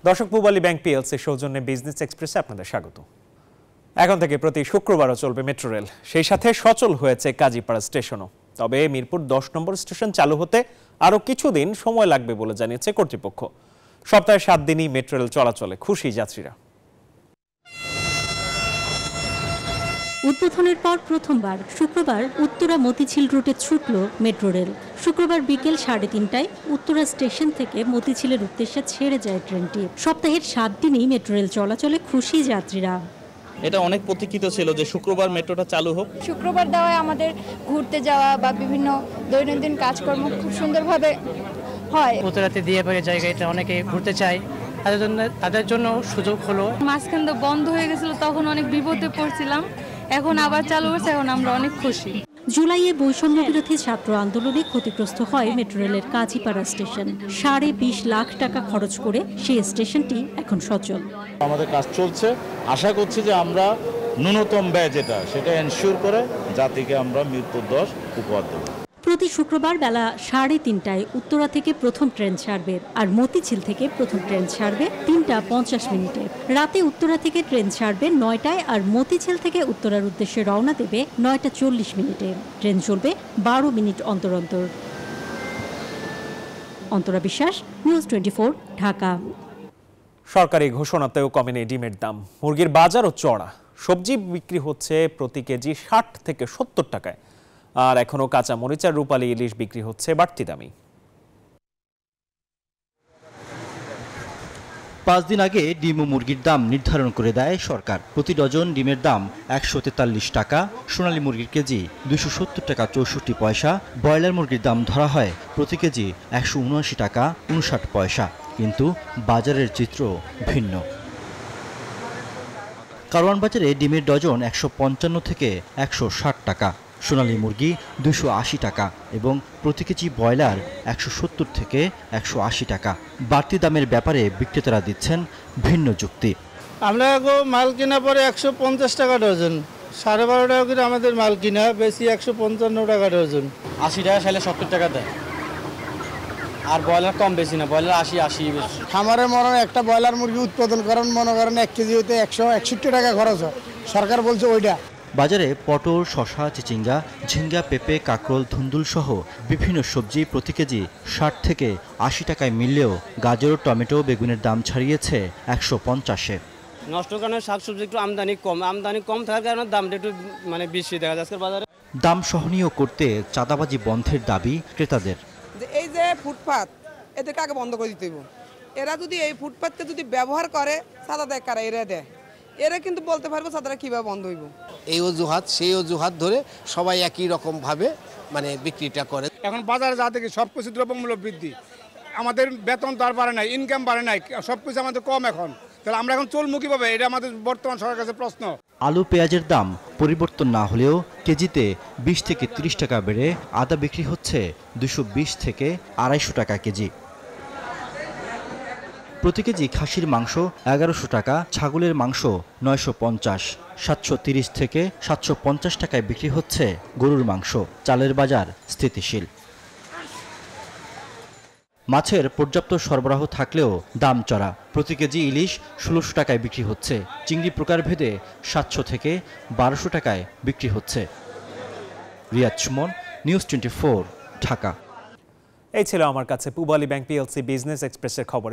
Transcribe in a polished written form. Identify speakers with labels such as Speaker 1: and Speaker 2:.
Speaker 1: দর্শক, Pubali bank PLC সৌজন্যে business এক্সপ্রেসে আপনাদের স্বাগত। এখন থেকে প্রতি শুক্রবারও চলবে মেট্রো রেল, সেই সাথে সচল হয়েছে কাজীপাড়া স্টেশনও। তবে মিরপুর 10 নম্বর স্টেশন চালু হতে আরও কিছুদিন সময় লাগবে বলে জানিয়েছে কর্তৃপক্ষ। সপ্তাহে 7 দিনই মেট্রো রেল চলাচলে খুশি যাত্রীরা।
Speaker 2: উদ্বোধনের পর প্রথমবার শুক্রবার উত্তরা মতিঝিল রুটে ছুটল মেট্রো রেল। শুক্রবার বিকেল 3:30টায় উত্তরা স্টেশন থেকে মতিঝিলের উদ্দেশ্যে ছেড়ে যায় ট্রেনটি। সপ্তাহের 7 দিনই মেট্রো রেল চলাচলে খুশি যাত্রীরা।
Speaker 3: এটা অনেক প্রতীক্ষিত ছিল যে শুক্রবার মেট্রোটা চালু হোক।
Speaker 4: শুক্রবার দেওয়ায় আমাদের ঘুরতে যাওয়া বা বিভিন্ন দৈনন্দিন কাজকর্ম খুব সুন্দরভাবে হয়।
Speaker 5: উত্তরাতে দিয়ে পড়ে জায়গাটা অনেকে ঘুরতে চায়, তাদের জন্য সুযোগ হলো।
Speaker 6: মাঝখান তো বন্ধ হয়ে গেছিল, তখন অনেক বিপদে পড়ছিলাম, এখন আবার চালু হয়েছে, এখন আমরা অনেক খুশি।
Speaker 2: জুলাইয়ে বৈষম্য বিরোধী ছাত্র আন্দোলনে ক্ষতিগ্রস্ত হয় মেট্রো রেলের কাজীপাড়া স্টেশন। 20.5 লাখ টাকা খরচ করে সেই স্টেশনটি এখন সচল।
Speaker 7: আমাদের কাজ চলছে, আশা করছি যে আমরা ন্যূনতম ব্যয় যেটা সেটা এনশিওর করে জাতিকে আমরা মিরপুর 10 উপহার দেব।
Speaker 2: প্রতি শুক্রবার বেলা 3:30টায় উত্তরা থেকে প্রথম ট্রেন ছাড়বে, আর মতিঝিল থেকে প্রথম ট্রেন ছাড়বে 3:50 রাতে উত্তরা থেকে ট্রেন ছাড়বে 9টায়, আর মতিঝিল থেকে উত্তরার উদ্দেশ্যে রওনা দেবে 9:40। ট্রেন চলবে 12 মিনিট অন্তর অন্তর। অন্তরা বিশ্বাস, নিউজ 24, ঢাকা।
Speaker 1: সরকারি ঘোষণাতেও কমেনি ডিমের দাম। মুরগির বাজারও চড়া। সবজি বিক্রি হচ্ছে প্রতি কেজি 60 থেকে 70 টাকায়। আর এখনো কাঁচা মরিচ আর রূপালী ইলিশ বিক্রি হচ্ছে বাড়তি দামি।
Speaker 8: 5 দিন আগে ডিম ও মুরগির দাম নির্ধারণ করে দেয় সরকার। প্রতি ডজন ডিমের দাম 143 টাকা, সোনালী মুরগির কেজি 270 টাকা 64 পয়সা, ব্রয়লার মুরগির দাম ধরা হয় প্রতি কেজি 179 টাকা 59 পয়সা। কিন্তু বাজারের চিত্র ভিন্ন। কারওয়ান বাজারে ডিমের ডজন 155 থেকে 160 টাকা, সোনালী মুরগি 280 টাকা এবং প্রতি কেজি ব্রয়লার 170 থেকে 180 টাকা। বাড়তি দামের ব্যাপারে বিক্রেতারা দিচ্ছেন ভিন্ন যুক্তি।
Speaker 9: আমরা মাল কিনা পরে 150 টাকা ডজন, 12.5 টাকা করে আমাদের মাল কিনা, বেশি 155 টাকা ডজন।
Speaker 5: 80 টাকা চাইলে 70 টাকা দেয়, আর ব্রয়লার কম বেশি না, ব্রয়লার 80 বেশি।
Speaker 9: খামারে মনে একটা ব্রয়লার মুরগি উৎপাদন করেন, মনে করেন 1 কেজি হতে 161 টাকা খরচ হয়, সরকার বলছে ওইটা।
Speaker 8: বাজারে পটল, শসা, চিচিঙ্গা, ঝিঙ্গা, পেঁপে, কাঁকরোল, ধুন্দুল সহ বিভিন্ন সবজি প্রতি কেজি 60 থেকে 80 টাকায় মিললেও গাজর, টমেটো, বেগুনের দাম ছাড়িয়েছে 150-এ।
Speaker 5: নষ্ট কারণে শাকসবজি একটু আমদানি কম থাকার কারণে দামটা একটু বেশি দেখা যাচ্ছে বাজারে। দাম
Speaker 8: সহনীয় করতে চাঁদাবাজি বন্ধের দাবি ক্রেতাদের।
Speaker 10: এই যে ফুটপাত, এদেরকে আগে বন্ধ করে দিতে হবে। এরা যদি এই ফুটপাতকে যদি ব্যবহার করে, চাঁদা দেয় কারা? এরা দেয়। এরা কিন্তু বলতে পারবো চাঁদাটা কিভাবে বন্ধ হইব।
Speaker 11: এই অজুহাত সেই অজুহাত ধরে সবাই একই রকম ভাবে বিক্রিটা করে।
Speaker 9: এখন বাজারে যা থেকে সবকিছু দ্রব্যমূল্য বৃদ্ধি, আমাদের বেতন তো আর বাড়ে নাই, ইনকাম বাড়ে নাই, সবকিছু আমাদের কম। এখন তাহলে আমরা এখন চলবো কিভাবে? এটা আমাদের বর্তমান সরকারের কাছে প্রশ্ন।
Speaker 8: আলু পেঁয়াজের দাম পরিবর্তন না হলেও কেজিতে 20 থেকে 30 টাকা বেড়ে আদা বিক্রি হচ্ছে 220 থেকে 250 টাকা কেজি। প্রতি কেজি খাসির মাংস 1100 টাকা, ছাগলের মাংস 950, 730 থেকে 750 টাকায় বিক্রি হচ্ছে গরুর মাংস। চালের বাজার স্থিতিশীল। মাছের পর্যাপ্ত সরবরাহ থাকলেও দাম চড়া। প্রতি কেজি ইলিশ 1600 টাকায় বিক্রি হচ্ছে। চিংড়ি প্রকারভেদে 700 থেকে 1200 টাকায় বিক্রি হচ্ছে। রিয়াদ সুমন, নিউজ 24, ঢাকা।
Speaker 1: এই ছিল আমার কাছে পূবালী ব্যাংক পিএলসি বিজনেস এক্সপ্রেসের খবর।